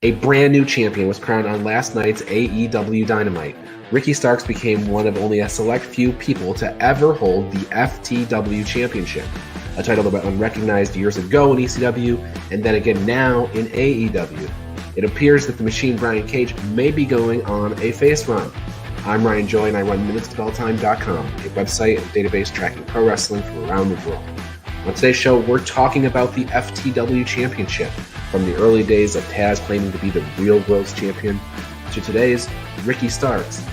A brand new champion was crowned on last night's AEW Dynamite. Ricky Starks became one of only a select few people to ever hold the FTW Championship, a title that went unrecognized years ago in ECW and then again now in AEW. It appears that the Machine Brian Cage may be going on a face run. I'm Ryan Joy and I run MinutesToBellTime.com, a website and database tracking pro wrestling from around the world. On today's show, we're talking about the FTW Championship, from the early days of Taz claiming to be the real world's champion to today's Ricky Starks.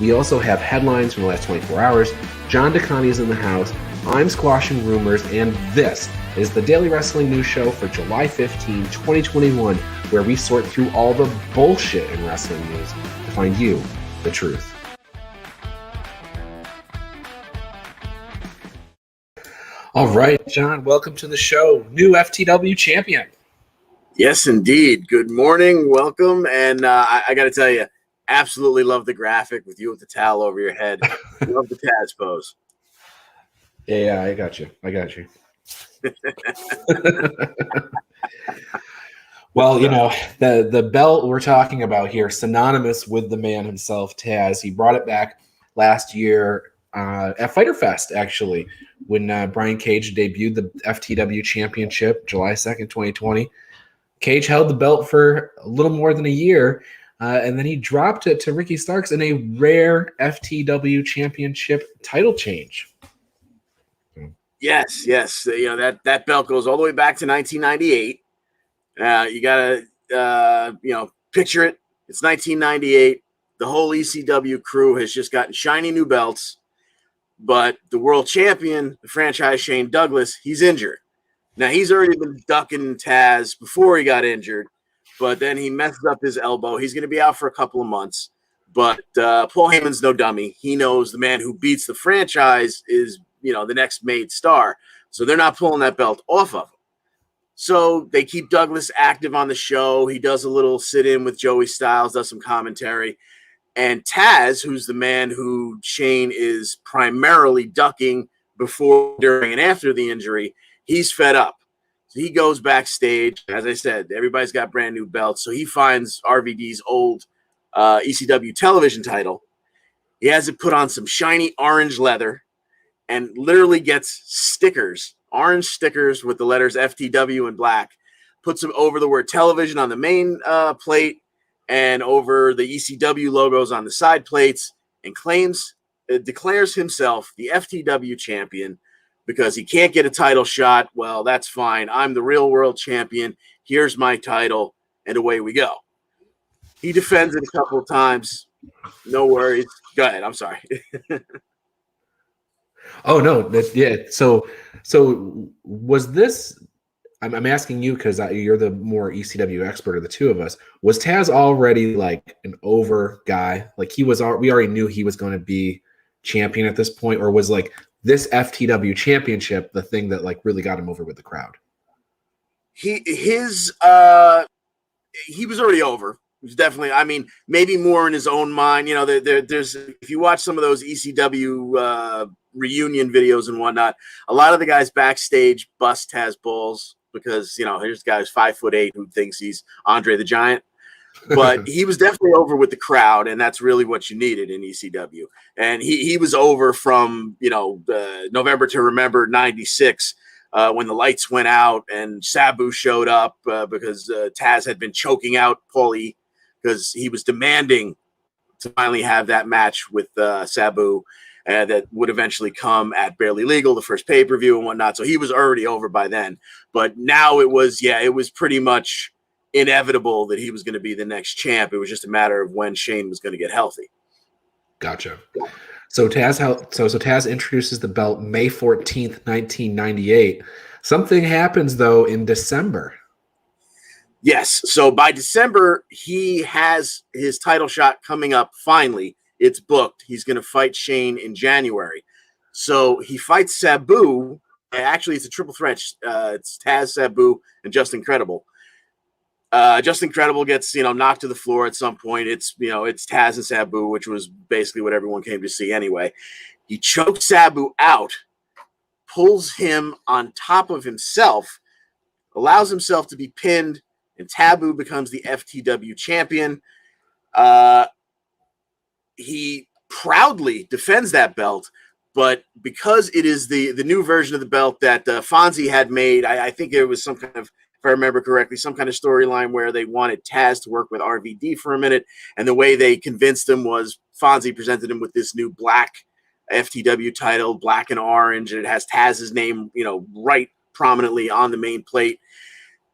We also have headlines from the last 24 hours. John DeConnie is in the house. I'm squashing rumors, and this is the Daily Wrestling News Show for July 15, 2021, where we sort through all the bullshit in wrestling news to find you the truth. All right, John, welcome to the show. New FTW champion. Yes, indeed. Good morning. Welcome. And I got to tell you, absolutely love the graphic with you with the towel over your head. Love the Taz pose. Yeah, I got you. Well, you know, the belt we're talking about here, synonymous with the man himself, Taz. He brought it back last year at Fyter Fest, actually, when Brian Cage debuted the FTW Championship, July 2nd, 2020. Cage held the belt for a little more than a year, and then he dropped it to Ricky Starks in a rare FTW Championship title change. Yes. You know, that belt goes all the way back to 1998. You got to, picture it. It's 1998. The whole ECW crew has just gotten shiny new belts, but the world champion, the franchise Shane Douglas, he's injured. Now, he's already been ducking Taz before he got injured, but then he messes up his elbow. He's going to be out for a couple of months, but Paul Heyman's no dummy. He knows the man who beats the franchise is, the next made star, so they're not pulling that belt off of him. So they keep Douglas active on the show. He does a little sit-in with Joey Styles, does some commentary, and Taz, who's the man who Shane is primarily ducking before, during, and after the injury, he's fed up. So he goes backstage. As I said, everybody's got brand new belts. So he finds RVD's old ECW television title. He has it put on some shiny orange leather and literally gets stickers, orange stickers with the letters FTW in black, puts them over the word television on the main plate and over the ECW logos on the side plates, and declares himself the FTW champion. Because he can't get a title shot, well, that's fine. I'm the real world champion. Here's my title, and away we go. He defends it a couple of times. No worries. Go ahead. I'm sorry. Oh no, So was this? I'm asking you because you're the more ECW expert of the two of us. Was Taz already like an over guy? Like we already knew he was going to be champion at this point, or was like this FTW championship the thing that like really got him over with the crowd? He was already over. He was definitely, maybe more in his own mind. There's if you watch some of those ECW reunion videos and whatnot, a lot of the guys backstage bust Taz balls because here's a guy who's 5'8" who thinks he's Andre the Giant. But he was definitely over with the crowd, and that's really what you needed in ECW. And he was over from, November to Remember 96 when the lights went out and Sabu showed up because Taz had been choking out Paulie because he was demanding to finally have that match with Sabu that would eventually come at Barely Legal, the first pay-per-view and whatnot. So he was already over by then. But now it was pretty much inevitable that he was going to be the next champ. It was just a matter of when Shane was going to get healthy. Gotcha. So Taz introduces the belt May 14th, 1998. Something happens though in December. Yes. So by December, he has his title shot coming up. Finally, it's booked. He's going to fight Shane in January. So he fights Sabu. Actually, it's a triple threat. It's Taz, Sabu, and Just Incredible. Just Incredible gets, knocked to the floor at some point. It's Taz and Sabu, which was basically what everyone came to see anyway. He chokes Sabu out, pulls him on top of himself, allows himself to be pinned and Taboo becomes the FTW champion. He proudly defends that belt, but because it is the new version of the belt that Fonzie had made, I think it was some kind of, if I remember correctly, some kind of storyline where they wanted Taz to work with RVD for a minute, and the way they convinced him was Fonzie presented him with this new black FTW title, black and orange, and it has Taz's name, right prominently on the main plate.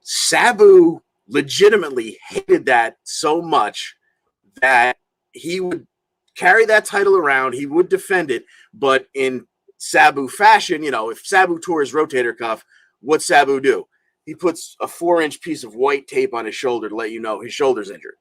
Sabu legitimately hated that so much that he would carry that title around. He would defend it, but in Sabu fashion, if Sabu tore his rotator cuff, what'd Sabu do? He puts a 4-inch piece of white tape on his shoulder to let you know his shoulder's injured.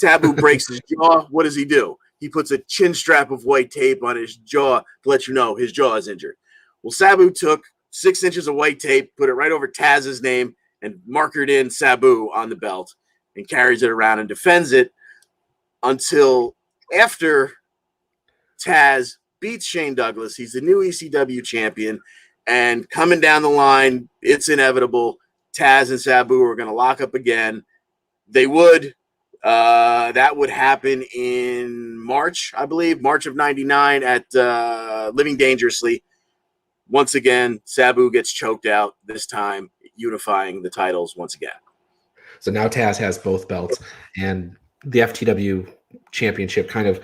Sabu breaks his jaw. What does he do? He puts a chin strap of white tape on his jaw to let you know his jaw is injured. Well, Sabu took 6 inches of white tape, put it right over Taz's name, and markered in Sabu on the belt and carries it around and defends it until after Taz beats Shane Douglas. He's the new ECW champion, and coming down the line, it's inevitable. Taz and Sabu are going to lock up again. They would. That would happen in March, I believe, March of '99 at Living Dangerously. Once again, Sabu gets choked out, this time unifying the titles once again. So now Taz has both belts, and the FTW Championship kind of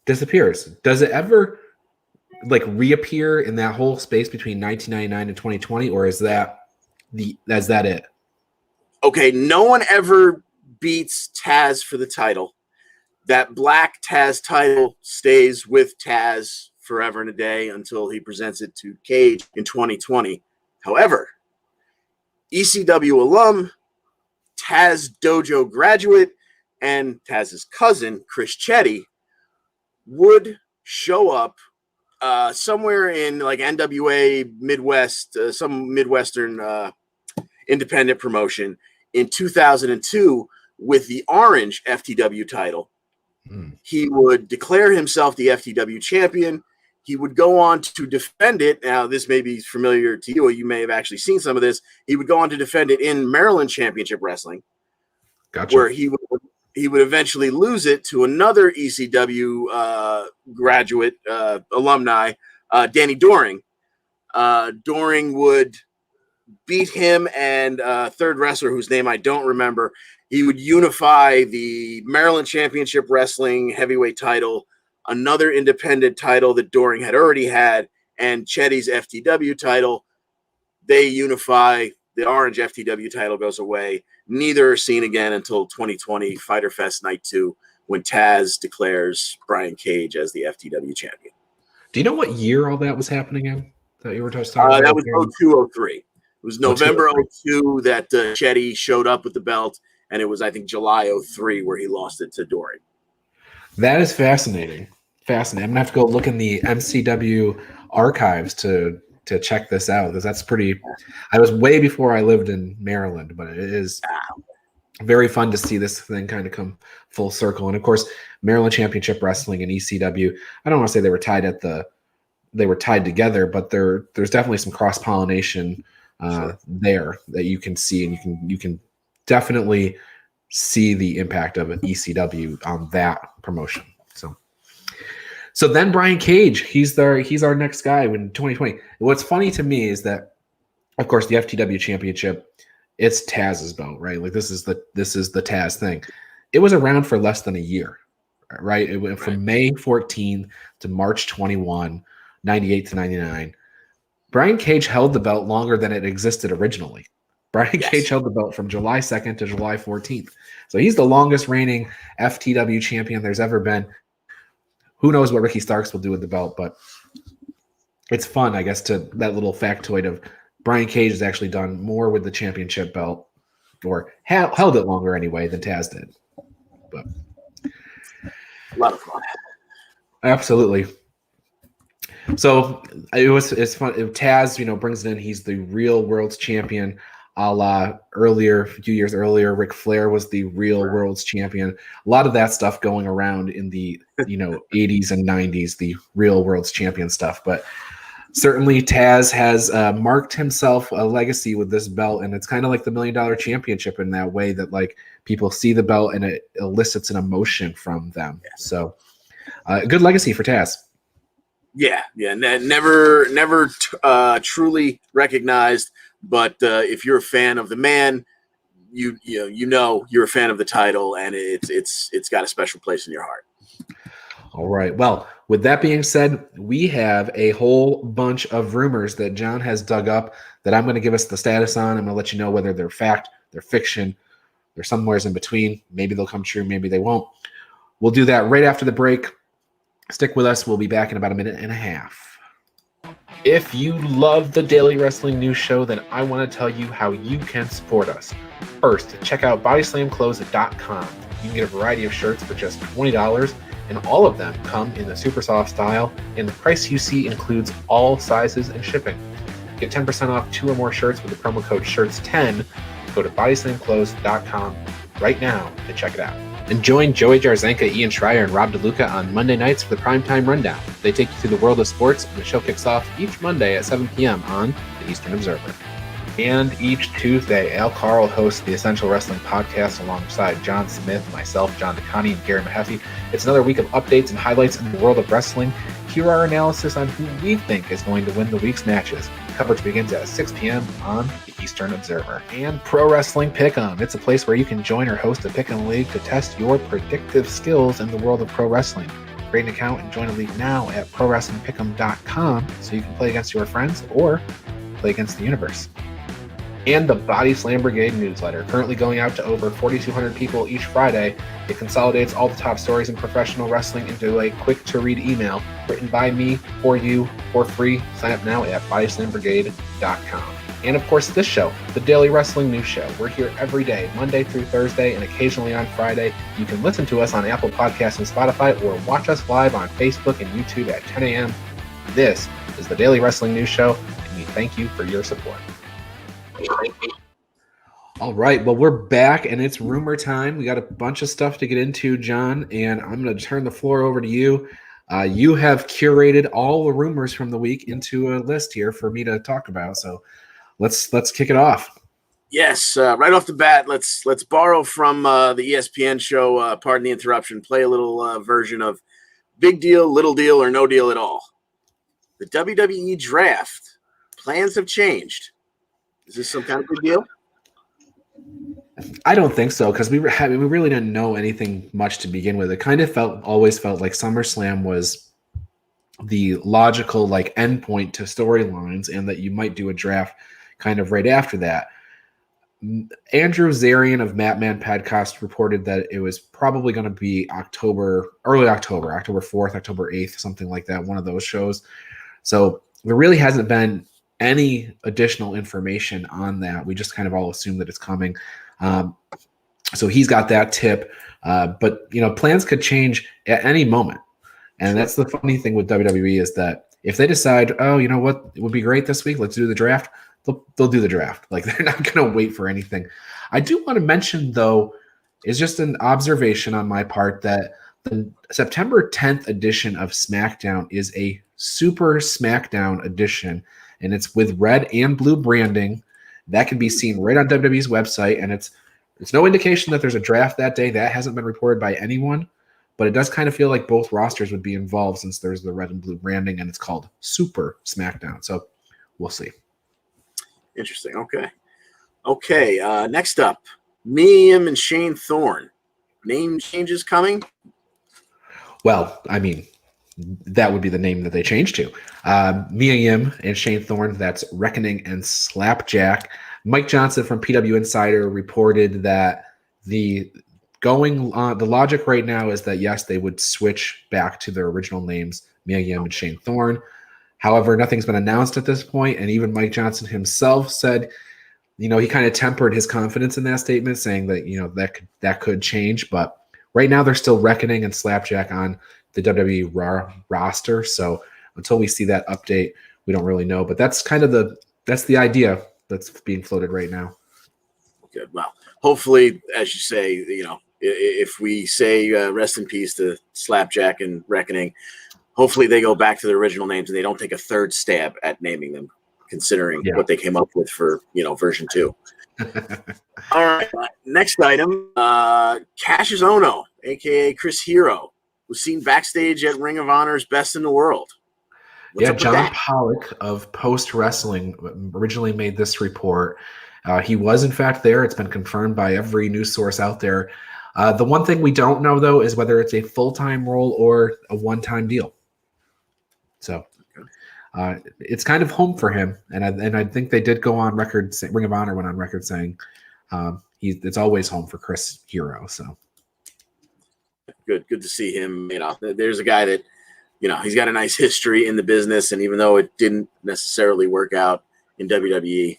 disappears. Does it ever reappear in that whole space between 1999 and 2020, or is that it? Okay, no one ever beats Taz for the title. That black Taz title stays with Taz forever and a day until he presents it to Cage in 2020. However, ECW alum, Taz Dojo graduate, and Taz's cousin, Chris Chetty, would show up somewhere in NWA Midwest, some Midwestern independent promotion in 2002 with the orange FTW title. He would declare himself the FTW champion. He would go on to defend it. Now, this may be familiar to you, or you may have actually seen some of this. He would go on to defend it in Maryland Championship Wrestling, where he would eventually lose it to another ECW graduate alumni, Danny Doring. Doring would beat him and a third wrestler whose name I don't remember. He would unify the Maryland Championship Wrestling heavyweight title, another independent title that Doring had already had, and Chetty's FTW title. They unify. The orange FTW title goes away. Neither are seen again until 2020 Fyter Fest Night 2, when Taz declares Brian Cage as the FTW champion. Do you know what year all that was happening in? That you were just talking about? That was 02-03. It was November 02 that Chetty showed up with the belt, and it was, I think, July 03 where he lost it to Doring. That is fascinating. Fascinating. I'm going to have to go look in the MCW archives to check this out, because that's pretty – I was way before I lived in Maryland, but it is very fun to see this thing kind of come full circle. And, of course, Maryland Championship Wrestling and ECW, I don't want to say they were tied together, but there's definitely some cross-pollination there that you can see, and you can definitely see the impact of an ECW on that promotion. So then Brian Cage, he's our next guy in 2020. What's funny to me is that, of course, the FTW Championship, it's Taz's belt, right? This is the Taz thing. It was around for less than a year, right? It went from May 14 to March 21, 98 to 99. Brian Cage held the belt longer than it existed originally. Brian Cage held the belt from July 2nd to July 14th. So he's the longest reigning FTW champion there's ever been. Who knows what Ricky Starks will do with the belt, but it's fun, I guess, to that little factoid of Brian Cage has actually done more with the championship belt, or held it longer anyway, than Taz did. But a lot of fun. Absolutely. So it's fun. Taz, brings it in. He's the real world's champion. A few years earlier, Ric Flair was the real world's champion. A lot of that stuff going around in the 80s and 90s, the real world's champion stuff. But Certainly, Taz has marked himself a legacy with this belt, and it's kind of like the $1 Million Championship in that way that like people see the belt and it elicits an emotion from them. So, good legacy for Taz. Yeah, never truly recognized. But if you're a fan of the man, you know you're a fan of the title, and it's got a special place in your heart. All right. Well, with that being said, we have a whole bunch of rumors that John has dug up that I'm going to give us the status on. I'm going to let you know whether they're fact, they're fiction, they're somewhere in between. Maybe they'll come true, maybe they won't. We'll do that right after the break. Stick with us. We'll be back in about a minute and a half. If you love the Daily Wrestling News Show, then I want to tell you how you can support us. First, check out bodyslamclothes.com. You can get a variety of shirts for just $20, and all of them come in the super soft style, and the price you see includes all sizes and shipping. Get 10% off 2 or more shirts with the promo code SHIRTS10. Go to bodyslamclothes.com right now to check it out. And join Joey Jarzenka, Ian Schreier, and Rob DeLuca on Monday nights for the Primetime Rundown. They take you through the world of sports, and the show kicks off each Monday at 7 p.m. on the Eastern Observer. And each Tuesday, Al Carl hosts the Essential Wrestling Podcast alongside John Smith, myself, John DeConnie, and Gary Mahaffey. It's another week of updates and highlights in the world of wrestling. Hear our analysis on who we think is going to win the week's matches. Coverage begins at 6 p.m. on the Eastern Observer. And Pro Wrestling Pick'em. It's a place where you can join or host a Pick'em League to test your predictive skills in the world of pro wrestling. Create an account and join a league now at ProWrestlingPick'em.com so you can play against your friends or play against the universe. And the Body Slam Brigade newsletter, currently going out to over 4,200 people each Friday. It consolidates all the top stories in professional wrestling into a quick-to-read email written by me for you for free. Sign up now at bodyslambrigade.com. And of course, this show, the Daily Wrestling News Show. We're here every day, Monday through Thursday, and occasionally on Friday. You can listen to us on Apple Podcasts and Spotify, or watch us live on Facebook and YouTube at 10 a.m. This is the Daily Wrestling News Show, and we thank you for your support. All right, well, we're back, and it's rumor time. We got a bunch of stuff to get into, John, and I'm going to turn the floor over to you. You have curated all the rumors from the week into a list here for me to talk about, so let's kick it off. Yes, right off the bat, let's borrow from the ESPN show, pardon the interruption, play a little version of Big Deal, Little Deal, or No Deal at All. The WWE Draft. Plans have changed. Is this some kind of big deal? I don't think so, because we really didn't know anything much to begin with. It kind of always felt like SummerSlam was the logical like endpoint to storylines, and that you might do a draft kind of right after that. Andrew Zarian of Matman Podcast reported that it was probably going to be early October 4th, October 8th, something like that, one of those shows. So there really hasn't been any additional information on that. We just kind of all assume that it's coming. So he's got that tip. But, plans could change at any moment. And that's the funny thing with WWE is that if they decide, oh, you know what, it would be great this week, let's do the draft, they'll do the draft. Like, they're not going to wait for anything. I do want to mention, though, is just an observation on my part that the September 10th edition of SmackDown is a Super SmackDown edition, and it's with red and blue branding. That can be seen right on WWE's website, and it's no indication that there's a draft that day. That hasn't been reported by anyone, but it does kind of feel like both rosters would be involved since there's the red and blue branding, and it's called Super SmackDown. So we'll see. Interesting. Okay. Next up, Miriam and Shane Thorne. Name changes coming? Well, I mean, that would be the name that they changed to. Mia Yim and Shane Thorne, that's Reckoning and Slapjack. Mike Johnson from PW Insider reported that the logic right now is that, yes, they would switch back to their original names, Mia Yim and Shane Thorne. However, nothing's been announced at this point, and even Mike Johnson himself said, he kind of tempered his confidence in that statement, saying that, that could change. But right now, they're still Reckoning and Slapjack on the WWE roster. So until we see that update, we don't really know. But that's kind of the idea that's being floated right now. Good. Well, hopefully, as you say, if we say rest in peace to Slapjack and Reckoning, hopefully they go back to their original names and they don't take a third stab at naming them, considering what they came up with for, version 2. All right. Next item, Cassius Ohno, a.k.a. Chris Hero, was seen backstage at Ring of Honor's Best in the World. What's up with John that? Pollock of Post Wrestling originally made this report. He was, in fact, there. It's been confirmed by every news source out there. The one thing we don't know, though, is whether it's a full-time role or a one-time deal. So it's kind of home for him. And I think they did go on record, Ring of Honor went on record saying it's always home for Chris Hero. So good to see him. There's a guy that, he's got a nice history in the business, and even though it didn't necessarily work out in WWE,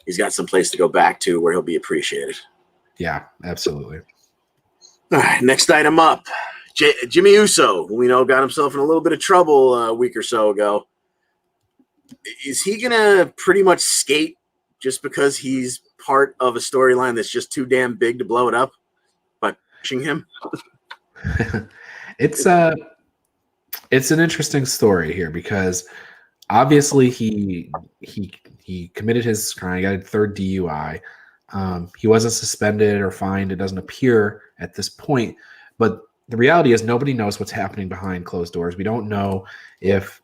he's got some place to go back to where he'll be appreciated. Yeah, absolutely. All right, next item up, Jimmy Uso, who we know got himself in a little bit of trouble a week or so ago. Is he going to pretty much skate just because he's part of a storyline that's just too damn big to blow it up by pushing him? It's an interesting story here because obviously he committed his crime. He got a third DUI. He wasn't suspended or fined. It doesn't appear at this point. But the reality is nobody knows what's happening behind closed doors. We don't know if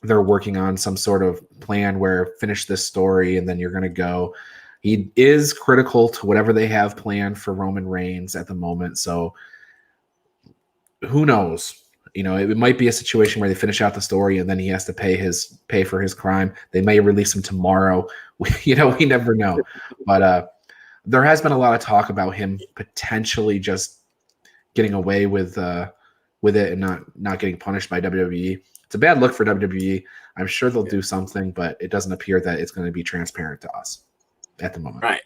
they're working on some sort of plan where finish this story and then you're going to go. He is critical to whatever they have planned for Roman Reigns at the moment. So who knows? It might be a situation where they finish out the story and then he has to pay for his crime. They may release him tomorrow. We never know. But there has been a lot of talk about him potentially just getting away with it and not getting punished by WWE. It's a bad look for WWE. I'm sure they'll do something, but it doesn't appear that it's going to be transparent to us at the moment. Right.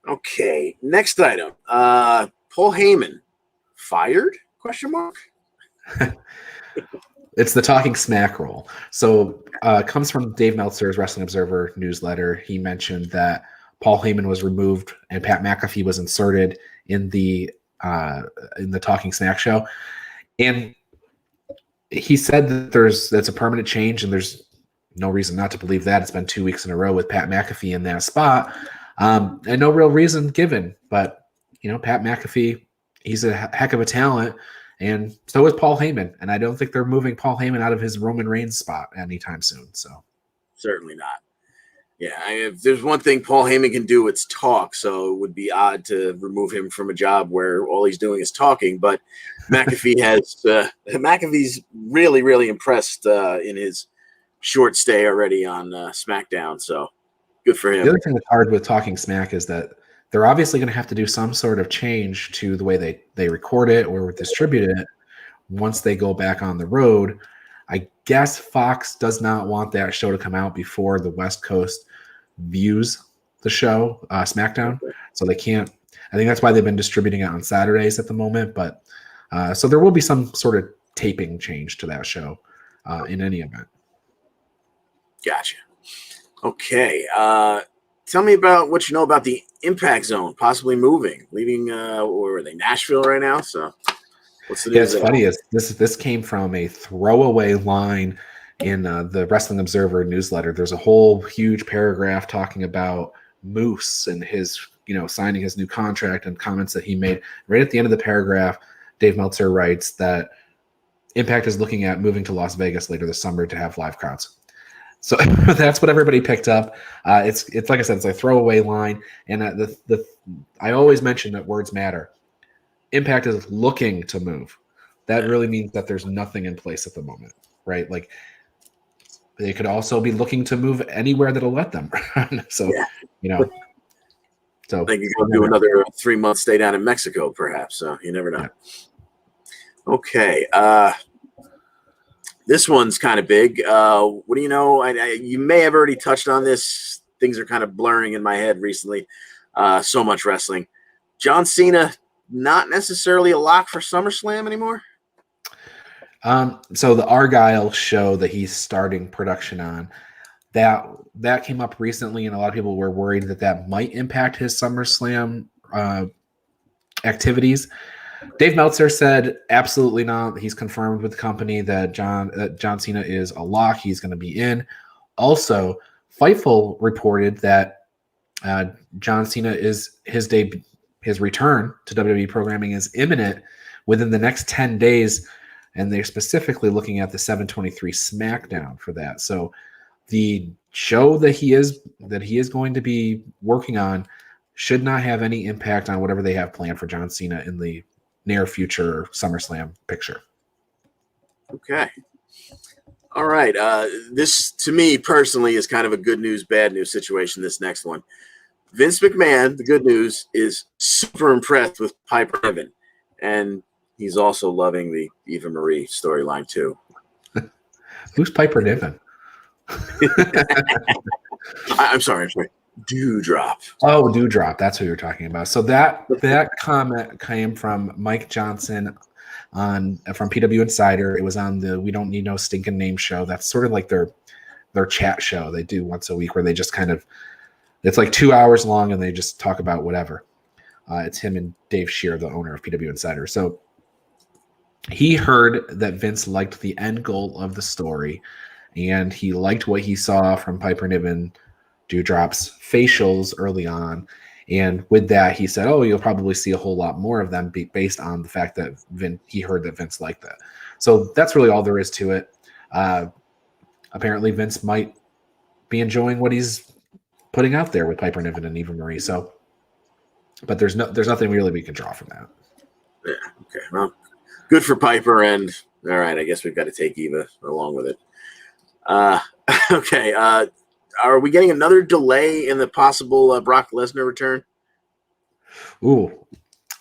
Okay. Next item. Paul Heyman fired? ? It's the Talking Smack role. So it comes from Dave Meltzer's Wrestling Observer newsletter. He mentioned that Paul Heyman was removed and Pat McAfee was inserted in the Talking Smack show. And he said that that's a permanent change and there's no reason not to believe that. It's been 2 weeks in a row with Pat McAfee in that spot. And no real reason given. But, Pat McAfee, he's a heck of a talent. And so is Paul Heyman. And I don't think they're moving Paul Heyman out of his Roman Reigns spot anytime soon. So certainly not. Yeah, if there's one thing Paul Heyman can do, it's talk. So it would be odd to remove him from a job where all he's doing is talking. But McAfee's really, really impressed in his short stay already on SmackDown. So good for him. The other thing that's hard with Talking Smack is that they're obviously going to have to do some sort of change to the way they record it or distribute it once they go back on the road. I guess Fox does not want that show to come out before the West Coast views the show, SmackDown. So they can't. I think that's why they've been distributing it on Saturdays at the moment. But so there will be some sort of taping change to that show in any event. Gotcha. Okay. Tell me about what you know about the Impact Zone possibly moving, leaving, or are they Nashville right now? So what's the news? Yeah, it's funny. This came from a throwaway line in the Wrestling Observer newsletter. There's a whole huge paragraph talking about Moose and his, signing his new contract and comments that he made. Right at the end of the paragraph, Dave Meltzer writes that Impact is looking at moving to Las Vegas later this summer to have live crowds. So that's what everybody picked up. It's like I said, it's a throwaway line, and I always mention that words matter. Impact is looking to move. That really means that there's nothing in place at the moment, right? Like they could also be looking to move anywhere that'll let them. So so they can go do another 3-month stay down in Mexico, perhaps. So you never know. Yeah. Okay. This one's kind of big. What do you know? You may have already touched on this. Things are kind of blurring in my head recently. So much wrestling. John Cena, not necessarily a lock for SummerSlam anymore? So the Argyle show that he's starting production on, that came up recently, and a lot of people were worried that might impact his SummerSlam activities. Dave Meltzer said absolutely not. He's confirmed with the company that John Cena is a lock. He's going to be in. Also, Fightful reported that John Cena is his return to WWE programming is imminent within the next 10 days, and they're specifically looking at the 723 SmackDown for that. So the show that he is going to be working on should not have any impact on whatever they have planned for John Cena in the near future SummerSlam picture. Okay. All right. This, to me personally, is kind of a good news, bad news situation, this next one. Vince McMahon, the good news, is super impressed with Piper Niven, and he's also loving the Eva Marie storyline too. Who's Piper Niven? I'm sorry. Dewdrop. Oh, Dewdrop. That's who you're talking about. So that comment came from Mike Johnson from PW Insider. It was on the We Don't Need No Stinking Name show. That's sort of like their chat show they do once a week, where they just kind of, it's like 2 hours long and they just talk about whatever. It's him and Dave Scheer, the owner of PW Insider. So he heard that Vince liked the end goal of the story, and he liked what he saw from Piper Niven Dewdrop's facials early on. And with that, he said, you'll probably see a whole lot more of them based on the fact that he heard that Vince liked that. So that's really all there is to it. Apparently, Vince might be enjoying what he's putting out there with Piper Niven and Eva Marie. So, but there's nothing really we can draw from that. Yeah. Okay. Well, good for Piper. And all right, I guess we've got to take Eva along with it. Okay. Are we getting another delay in the possible Brock Lesnar return? Ooh,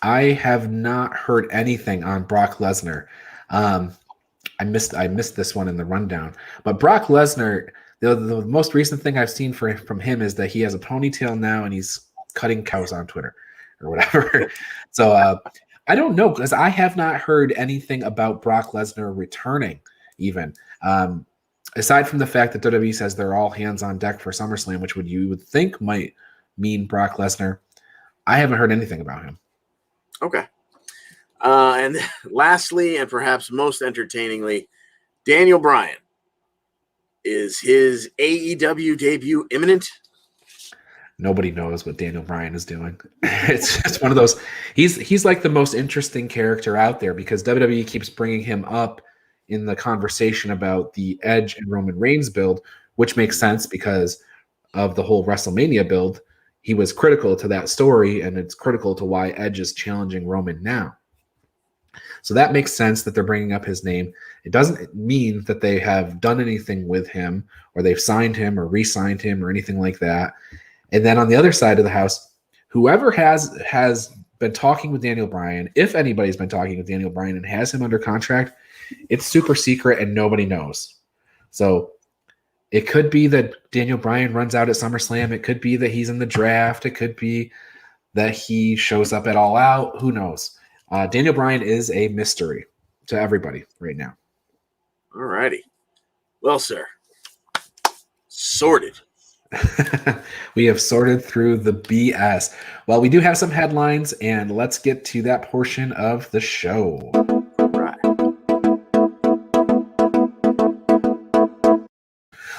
I have not heard anything on Brock Lesnar. I missed this one in the rundown. But Brock Lesnar, the most recent thing I've seen from him is that he has a ponytail now and he's cutting cows on Twitter or whatever. So I don't know, because I have not heard anything about Brock Lesnar returning even. Aside from the fact that WWE says they're all hands on deck for SummerSlam, which you would think might mean Brock Lesnar, I haven't heard anything about him. Okay. And lastly, and perhaps most entertainingly, Daniel Bryan. Is his AEW debut imminent? Nobody knows what Daniel Bryan is doing. It's just one of those. He's like the most interesting character out there, because WWE keeps bringing him up in the conversation about the Edge and Roman Reigns build, which makes sense because of the whole WrestleMania build. He was critical to that story, and it's critical to why Edge is challenging Roman now. So that makes sense that they're bringing up his name. It doesn't mean that they have done anything with him, or they've signed him or re-signed him or anything like that. And then on the other side of the house, whoever has been talking with Daniel Bryan, if anybody's been talking with Daniel Bryan and has him under contract, it's super secret and nobody knows. So it could be that Daniel Bryan runs out at SummerSlam. It could be that he's in the draft. It could be that he shows up at All Out. Who knows? Daniel Bryan is a mystery to everybody right now. All righty. Well, sir, sorted. We have sorted through the BS. Well, we do have some headlines, and let's get to that portion of the show.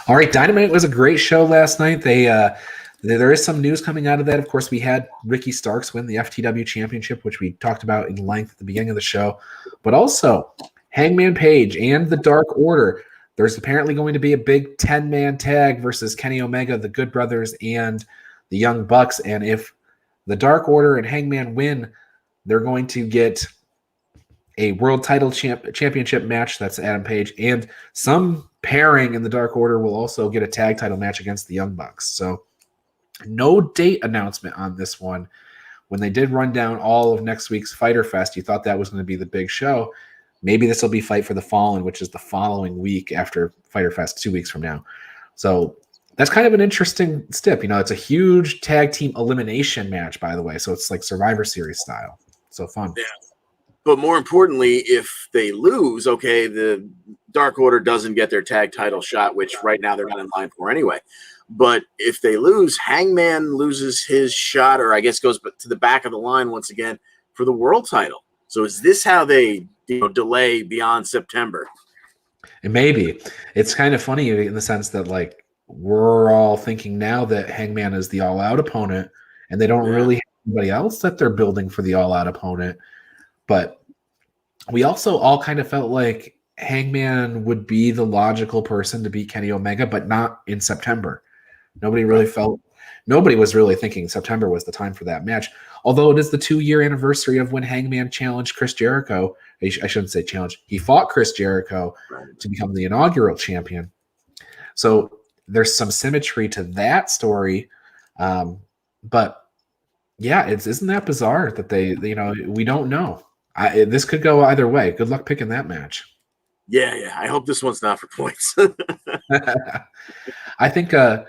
All right, Dynamite was a great show last night. There is some news coming out of that. Of course, we had Ricky Starks win the FTW Championship, which we talked about in length at the beginning of the show. But also, Hangman Page and the Dark Order. There's apparently going to be a big 10-man tag versus Kenny Omega, the Good Brothers, and the Young Bucks. And if the Dark Order and Hangman win, they're going to get a world title championship match. That's Adam Page. And some pairing in the Dark Order will also get a tag title match against the Young Bucks. So no date announcement on this one. When they did run down all of next week's Fyter Fest, you thought that was going to be the big show. Maybe this will be Fight for the Fallen, which is the following week after Fyter Fest, 2 weeks from now. So that's kind of an interesting step. You know, it's a huge tag team elimination match, by the way. So it's like Survivor Series style. So fun. Yeah. But more importantly, if they lose, okay, the Dark Order doesn't get their tag title shot, which right now they're not in line for anyway. But if they lose, Hangman loses his shot, or I guess goes to the back of the line once again for the world title. So is this how they delay beyond September? And maybe it's kind of funny in the sense that like we're all thinking now that Hangman is the all-out opponent, and they don't really have anybody else that they're building for the all-out opponent. But we also all kind of felt like Hangman would be the logical person to beat Kenny Omega, but not in September. Nobody was really thinking September was the time for that match. Although it is the 2-year anniversary of when Hangman challenged Chris Jericho. I shouldn't say challenge. He fought Chris Jericho to become the inaugural champion. So there's some symmetry to that story. But yeah, isn't that bizarre that they we don't know. This could go either way. Good luck picking that match. Yeah. I hope this one's not for points. I think that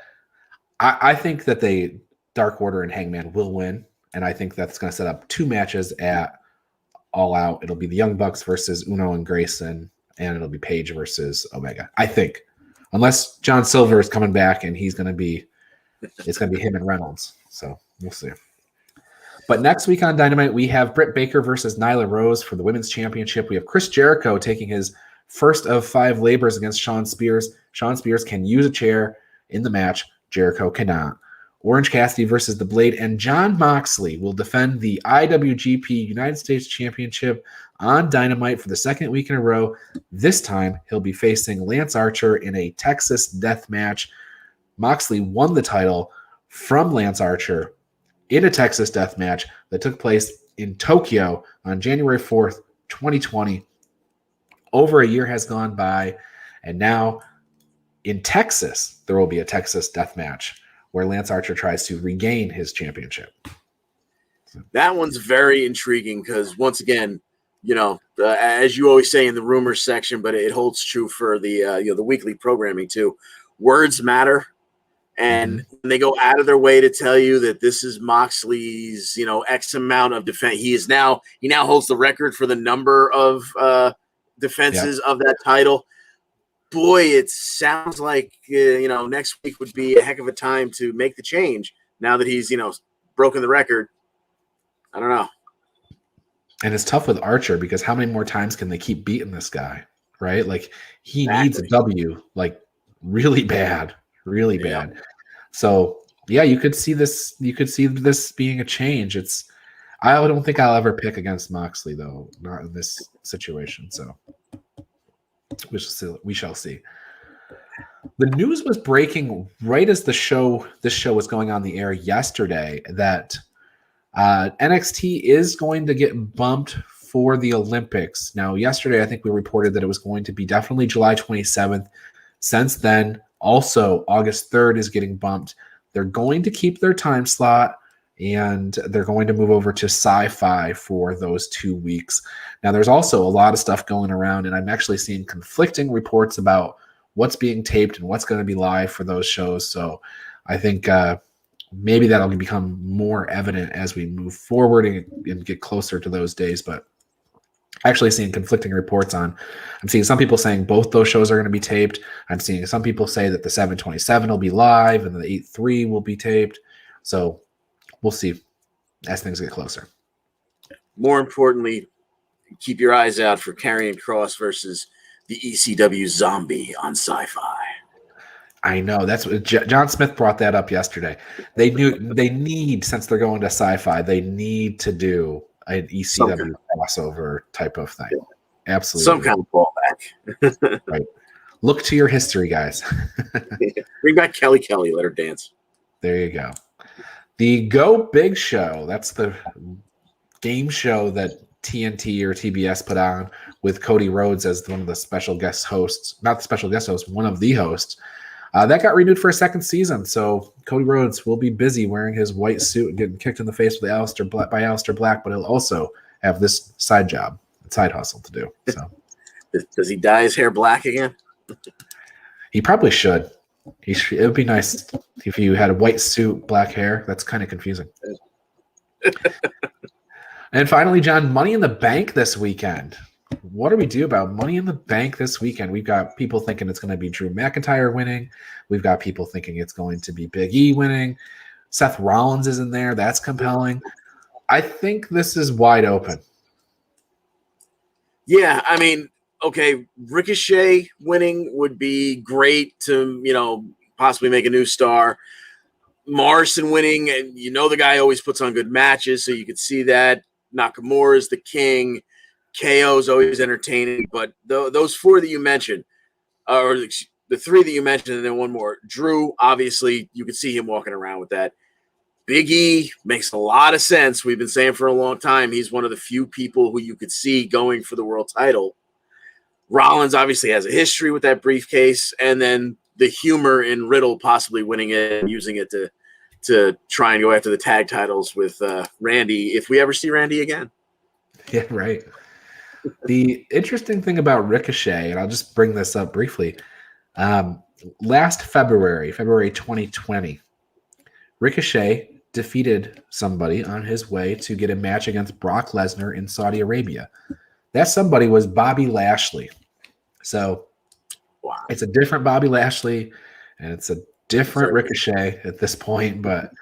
Dark Order and Hangman will win, and I think that's going to set up 2 matches at All Out. It'll be the Young Bucks versus Uno and Grayson, and it'll be Page versus Omega. I think, unless John Silver is coming back and it's going to be him and Reynolds. So we'll see. But next week on Dynamite, we have Britt Baker versus Nyla Rose for the Women's Championship. We have Chris Jericho taking his first of 5 labors against Shawn Spears. Shawn Spears can use a chair in the match. Jericho cannot. Orange Cassidy versus The Blade, and Jon Moxley will defend the IWGP United States Championship on Dynamite for the 2nd week in a row. This time, he'll be facing Lance Archer in a Texas death match. Moxley won the title from Lance Archer in a Texas death match that took place in Tokyo on January 4th, 2020. Over a year has gone by, and now in Texas, there will be a Texas death match where Lance Archer tries to regain his championship. That one's very intriguing because, once again, as you always say in the rumors section, but it holds true for the weekly programming too. Words matter, and when they go out of their way to tell you that this is Moxley's, X amount of defense. He now holds the record for the number of defenses of that title. Boy, it sounds like next week would be a heck of a time to make the change. Now that he's broken the record, I don't know. And it's tough with Archer because how many more times can they keep beating this guy, right? Like he needs a W, like really bad. So yeah, you could see this. You could see this being a change. I don't think I'll ever pick against Moxley though, not in this situation. So we shall see. The news was breaking right as this show was going on the air yesterday that NXT is going to get bumped for the Olympics. Now, yesterday, I think we reported that it was going to be definitely July 27th. Since then, also August 3rd is getting bumped. They're going to keep their time slot, and they're going to move over to Sci-Fi for those 2 weeks. Now, there's also a lot of stuff going around, and I'm actually seeing conflicting reports about what's being taped and what's going to be live for those shows. So I think maybe that'll become more evident as we move forward and get closer to those days. But actually seeing conflicting reports I'm seeing some people saying both those shows are going to be taped. I'm seeing some people say that the 7/27 will be live and the 8/3 will be taped. So we'll see as things get closer. More importantly, keep your eyes out for Karrion Kross versus the ECW Zombie on Sci-Fi. I know. That's what John Smith brought that up yesterday. They need, since they're going to Sci-Fi, they need to do an ECW crossover type of thing. Absolutely. Some kind of fallback. Right. Look to your history, guys. Bring back Kelly Kelly. Let her dance. There you go. The Go Big Show. That's the game show that TNT or TBS put on with Cody Rhodes as one of the special guest hosts. Not the special guest host, one of the hosts. That got renewed for a 2nd season. So Cody Rhodes will be busy wearing his white suit and getting kicked in the face by Aleister Black, but he'll also have this side job, side hustle to do. So, does he dye his hair black again? He probably should. It would be nice if you had a white suit, black hair. That's kind of confusing. And finally, John, Money in the Bank this weekend. What do we do about Money in the Bank this weekend? We've got people thinking it's going to be Drew McIntyre winning. We've got people thinking it's going to be Big E winning. Seth Rollins is in there. That's compelling. I think this is wide open. Yeah, I mean, okay, Ricochet winning would be great to, possibly make a new star. Morrison winning, and the guy always puts on good matches, so you could see that. Nakamura is the king. KO is always entertaining, but those four that you mentioned, or the three that you mentioned, and then one more. Drew, obviously, you could see him walking around with that. Big E makes a lot of sense. We've been saying for a long time he's one of the few people who you could see going for the world title. Rollins obviously has a history with that briefcase, and then the humor in Riddle possibly winning it and using it to try and go after the tag titles with Randy, if we ever see Randy again. Yeah, right. The interesting thing about Ricochet, and I'll just bring this up briefly, last February 2020, Ricochet defeated somebody on his way to get a match against Brock Lesnar in Saudi Arabia. That somebody was Bobby Lashley. So It's a different Bobby Lashley, and it's a different Ricochet at this point. But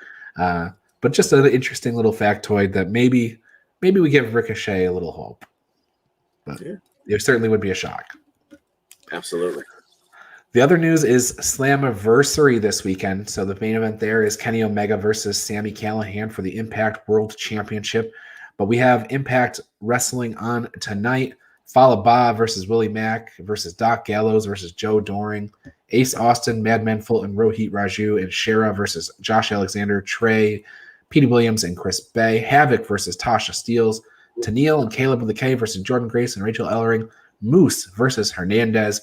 just an interesting little factoid that maybe we give Ricochet a little hope. But it certainly would be a shock. Absolutely. The other news is Slammiversary this weekend. So the main event there is Kenny Omega versus Sami Callihan for the Impact World Championship. But we have Impact Wrestling on tonight. Fallah Bahh versus Willie Mack versus Doc Gallows versus Joe Doring. Ace Austin, Madman Fulton, Rohit Raju, and Shera versus Josh Alexander, Trey, Petey Williams, and Chris Bay. Havoc versus Tasha Steelz. Tennille and Caleb of the K versus Jordan Grace and Rachel Ellering. Moose versus Hernandez.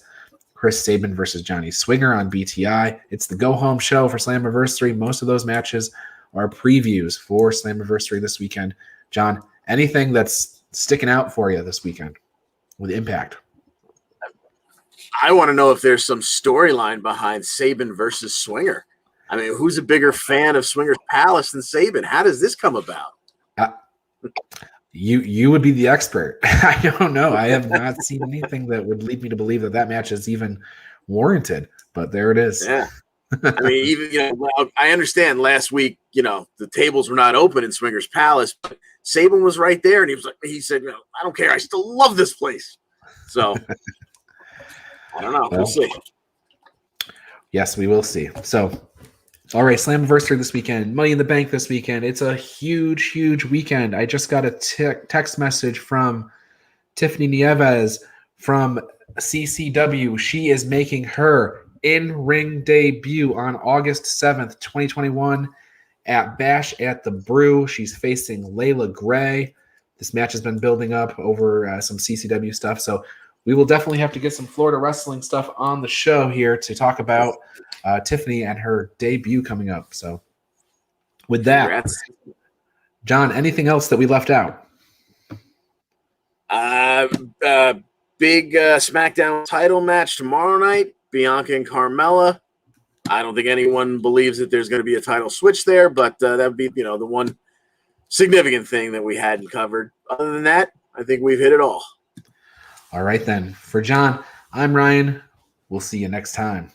Chris Sabin versus Johnny Swinger on BTI. It's the go-home show for Slammiversary. Most of those matches are previews for Slammiversary this weekend. John, anything that's sticking out for you this weekend with Impact? I want to know if there's some storyline behind Sabin versus Swinger. I mean, who's a bigger fan of Swinger's Palace than Sabin? How does this come about? You would be the expert. I don't know. I have not seen anything that would lead me to believe that match is even warranted, but there it is. Yeah. I mean, even, I understand last week, the tables were not open in Swinger's Palace, but Sabin was right there, and he said, I don't care. I still love this place. So, I don't know. We'll see. Yes, we will see. So, all right, Slammiversary this weekend, Money in the Bank this weekend. It's a huge, huge weekend. I just got a text message from Tiffany Nieves from CCW. She is making her in-ring debut on August 7th, 2021 at Bash at the Brew. She's facing Layla Gray. This match has been building up over some CCW stuff, so we will definitely have to get some Florida wrestling stuff on the show here to talk about Tiffany and her debut coming up. So with that, congrats. John, anything else that we left out? Big SmackDown title match tomorrow night, Bianca and Carmella. I don't think anyone believes that there's going to be a title switch there, but that would be, the one significant thing that we hadn't covered. Other than that, I think we've hit it all. All right, then. For John, I'm Ryan. We'll see you next time.